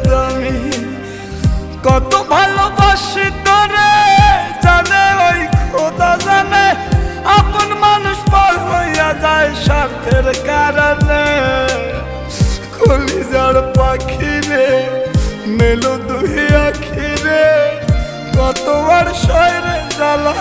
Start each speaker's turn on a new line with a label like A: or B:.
A: দামি। কত ভালোবাসি তোরে জানে ওই খোদা জানে, আপন মানুষ পর হইয়া যায় স্বার্থের কারণে। কলিজার পাখি রে মেলো দুই আখি রে, কত আর শয়রে জ্বালা